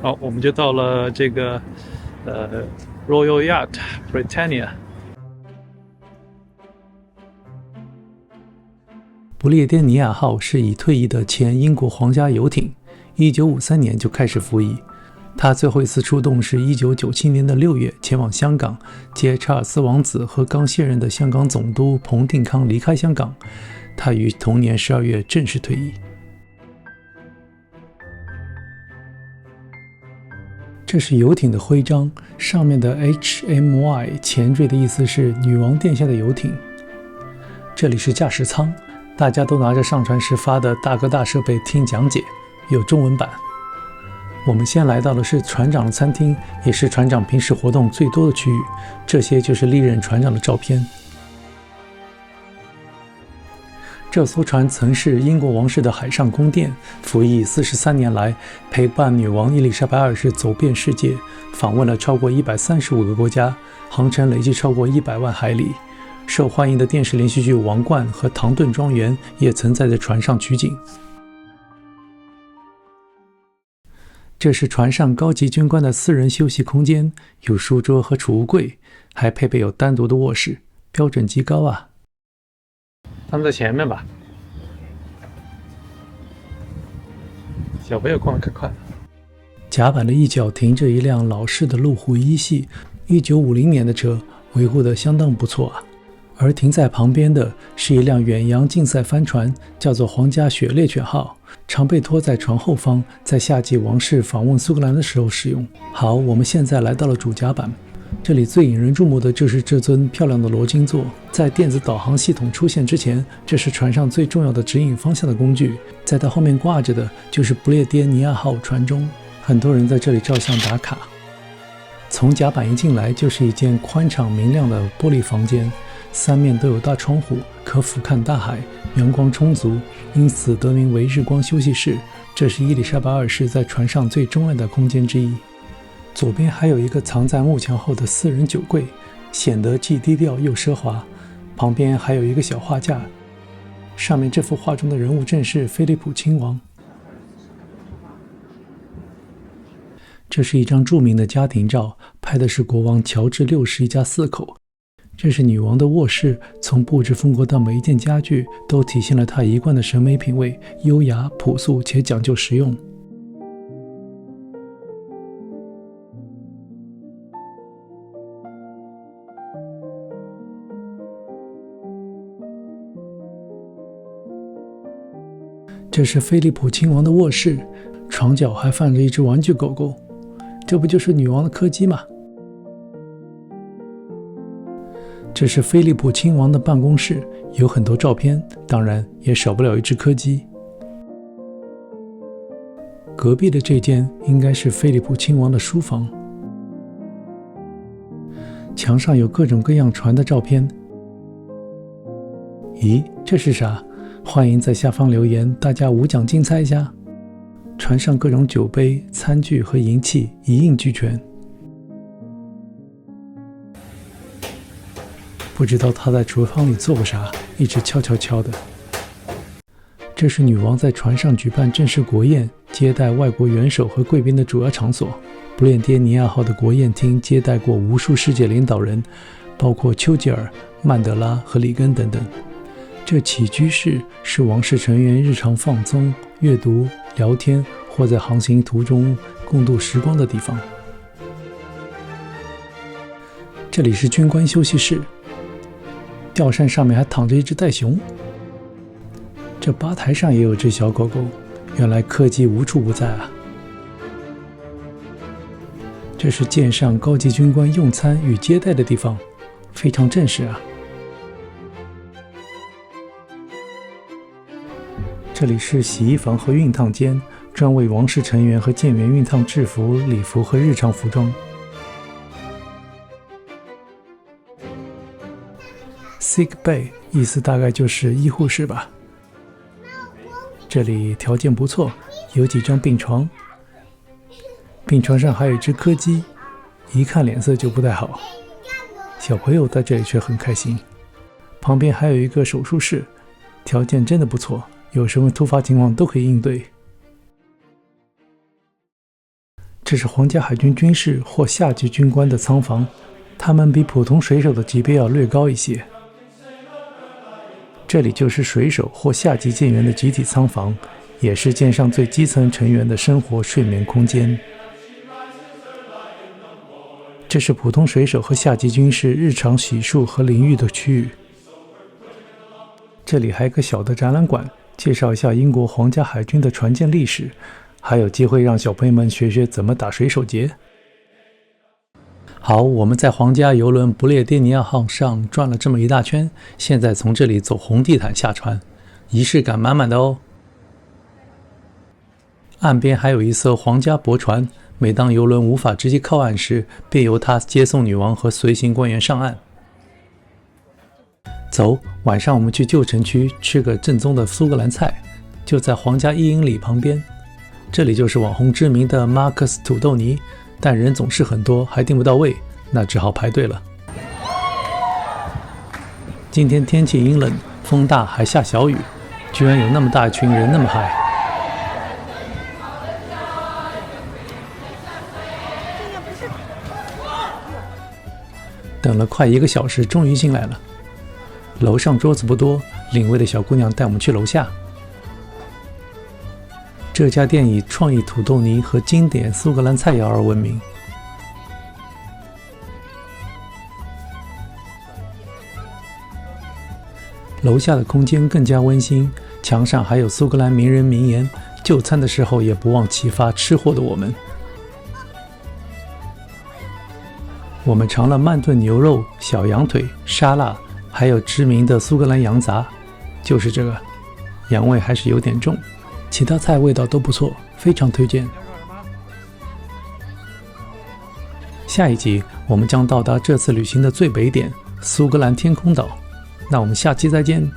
好，我们就到了这个Royal Yacht Britannia。不列颠尼亚号是已退役的前英国皇家游艇，1953年就开始服役。它最后一次出动是1997年的6月，前往香港，接查尔斯王子和刚卸任的香港总督彭定康离开香港。他于同年12月正式退役。这是游艇的徽章，上面的 HMY 前缀的意思是女王殿下的游艇。这里是驾驶舱，大家都拿着上船时发的大哥大设备听讲解，有中文版。我们先来到的是船长的餐厅，也是船长平时活动最多的区域。这些就是历任船长的照片。这艘船曾是英国王室的海上宫殿，服役43年来，陪伴女王伊丽莎白二世走遍世界，访问了超过135个国家，航程累计超过100万海里。受欢迎的电视连续剧《王冠》和《唐顿庄园》也曾在这船上取景。这是船上高级军官的私人休息空间，有书桌和储物柜，还配备有单独的卧室，标准极高啊！他们在前面吧，小朋友快快。甲板的一角停着一辆老式的路虎一系，1950年的车，维护得相当不错啊。而停在旁边的是一辆远洋竞赛帆船，叫做皇家雪猎犬号，常被拖在船后方，在夏季王室访问苏格兰的时候使用。好，我们现在来到了主甲板，这里最引人注目的就是这尊漂亮的螺金座。在电子导航系统出现之前，这是船上最重要的指引方向的工具。在它后面挂着的就是不列颠尼亚号船钟，很多人在这里照相打卡。从甲板一进来就是一间宽敞明亮的玻璃房间，三面都有大窗户，可俯瞰大海，阳光充足，因此得名为日光休息室。这是伊丽莎白二世在船上最钟爱的空间之一。左边还有一个藏在幕墙后的私人酒柜，显得既低调又奢华。旁边还有一个小画架，上面这幅画中的人物正是菲利普亲王。这是一张著名的家庭照，拍的是国王乔治6世一家4口。这是女王的卧室，从布置风格到每一件家具都体现了她一贯的审美品味，优雅、朴素且讲究实用。这是菲利普亲王的卧室，床角还放着一只玩具狗狗，这不就是女王的柯基吗？这是菲利普亲王的办公室，有很多照片，当然也少不了一只柯基。隔壁的这间应该是菲利普亲王的书房，墙上有各种各样船的照片。咦，这是啥？欢迎在下方留言，大家无奖竞猜一下。船上各种酒杯、餐具和银器一应俱全。不知道他在厨房里做过啥，一直悄悄悄的。这是女王在船上举办正式国宴、接待外国元首和贵宾的主要场所。不列颠尼亚号的国宴厅接待过无数世界领导人，包括丘吉尔、曼德拉和里根等等。这起居室是王室成员日常放松、阅读、聊天或在航行途中共度时光的地方。这里是军官休息室，吊扇上面还躺着一只袋熊。这吧台上也有只小狗狗，原来柯基无处不在啊。这是舰上高级军官用餐与接待的地方，非常正式啊。这里是洗衣房和熨烫间，专为王室成员和舰员熨烫制服、礼服和日常服装。Sick Bay 意思大概就是医护室吧。这里条件不错，有几张病床，病床上还有一只柯基，一看脸色就不太好。小朋友在这里却很开心。旁边还有一个手术室，条件真的不错，有什么突发情况都可以应对。这是皇家海军军士或下级军官的舱房，他们比普通水手的级别要略高一些。这里就是水手或下级舰员的集体舱房，也是舰上最基层成员的生活睡眠空间。这是普通水手和下级军士日常洗漱和淋浴的区域。这里还有个小的展览馆，介绍一下英国皇家海军的船舰历史，还有机会让小朋友们学学怎么打水手节。好，我们在皇家游轮不列颠尼亚号上转了这么一大圈，现在从这里走红地毯下船，仪式感满满的哦。岸边还有一艘皇家驳船，每当游轮无法直接靠岸时，便由它接送女王和随行官员上岸。走，晚上我们去旧城区吃个正宗的苏格兰菜，就在皇家1英里旁边。这里就是网红知名的 Marcus 土豆泥，但人总是很多，还订不到位，那只好排队了。今天天气阴冷，风大还下小雨，居然有那么大一群人那么嗨。等了快1个小时，终于进来了。楼上桌子不多，领位的小姑娘带我们去楼下。这家店以创意土豆泥和经典苏格兰菜肴而闻名。楼下的空间更加温馨，墙上还有苏格兰名人名言，就餐的时候也不忘启发吃货的我们。我们尝了慢炖牛肉、小羊腿、沙拉，还有知名的苏格兰羊杂，就是这个，羊味还是有点重，其他菜味道都不错，非常推荐。下一集我们将到达这次旅行的最北点——苏格兰天空岛。那我们下期再见。